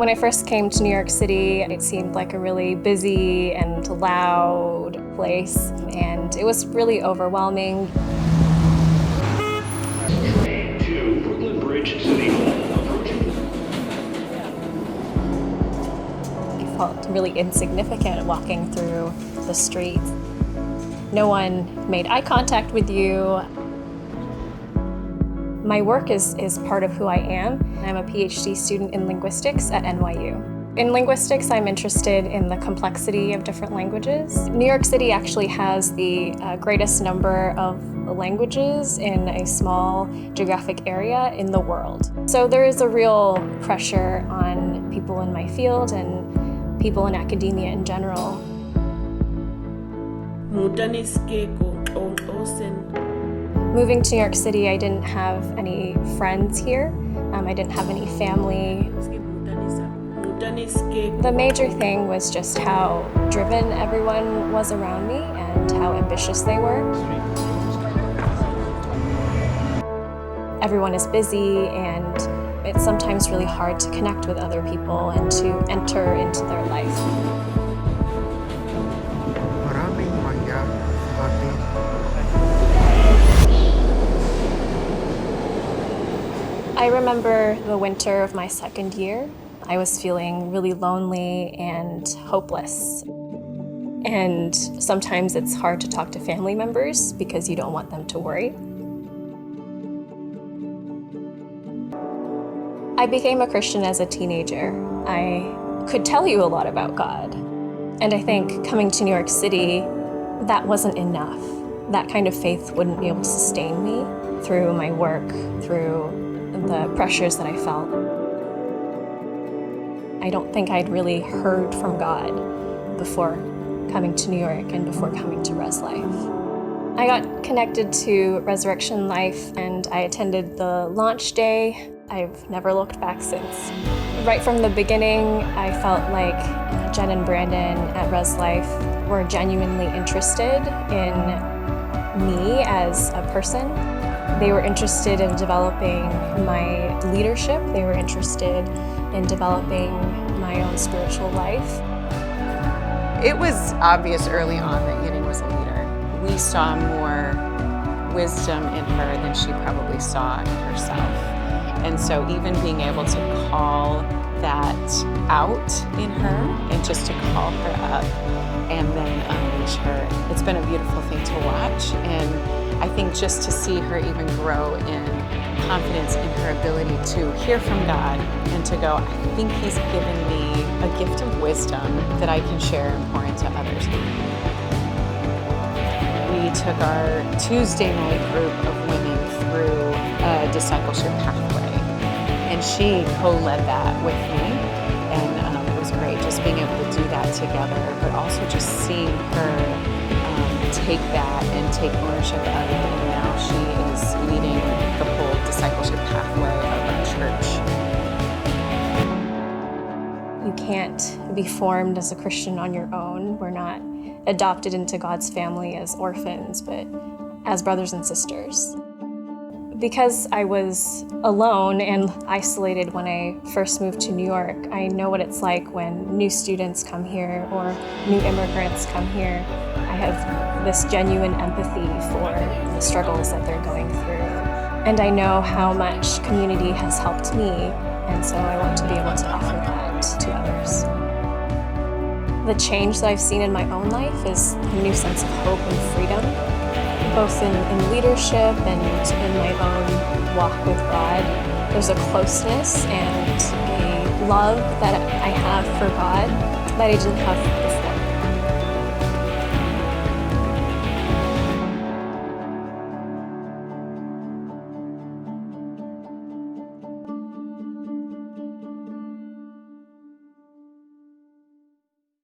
When I first came to New York City, it seemed like a really busy and loud place, and it was really overwhelming. Train to Brooklyn Bridge City Hall approaching. I felt really insignificant walking through the streets. No one made eye contact with you. My work is part of who I am. I'm a PhD student in linguistics at NYU. In linguistics, I'm interested in the complexity of different languages. New York City actually has the greatest number of languages in a small geographic area in the world. So there is a real pressure on people in my field and people in academia in general. Moving to New York City, I didn't have any friends here. I didn't have any family. The major thing was just how driven everyone was around me and how ambitious they were. Everyone is busy, and it's sometimes really hard to connect with other people and to enter into their life. I remember the winter of my second year. I was feeling really lonely and hopeless. And sometimes it's hard to talk to family members because you don't want them to worry. I became a Christian as a teenager. I could tell you a lot about God. And I think coming to New York City, that wasn't enough. That kind of faith wouldn't be able to sustain me through my work, through the pressures that I felt. I don't think I'd really heard from God before coming to New York and before coming to Res Life. I got connected to Resurrection Life and I attended the launch day. I've never looked back since. Right from the beginning, I felt like Jen and Brandon at Res Life were genuinely interested in me as a person. They were interested in developing my leadership. They were interested in developing my own spiritual life. It was obvious early on that Yining was a leader. We saw more wisdom in her than she probably saw in herself. And so even being able to call that out in her and just to call her up and then unleash her, it's been a beautiful thing to watch. And I think just to see her even grow in confidence in her ability to hear from God and to go, I think He's given me a gift of wisdom that I can share and pour into others. We took our Tuesday night group of women through a discipleship pathway, and she co-led that with me, and it was great just being able to do that together, but also just seeing her take that and take ownership of it, and now she is leading the whole discipleship pathway of our church. You can't be formed as a Christian on your own. We're not adopted into God's family as orphans, but as brothers and sisters. Because I was alone and isolated when I first moved to New York, I know what it's like when new students come here or new immigrants come here. I have this genuine empathy for the struggles that they're going through. And I know how much community has helped me, and so I want to be able to offer that to others. The change that I've seen in my own life is a new sense of hope and freedom, both in leadership and in my own walk with God. There's a closeness and a love that I have for God that I didn't have before.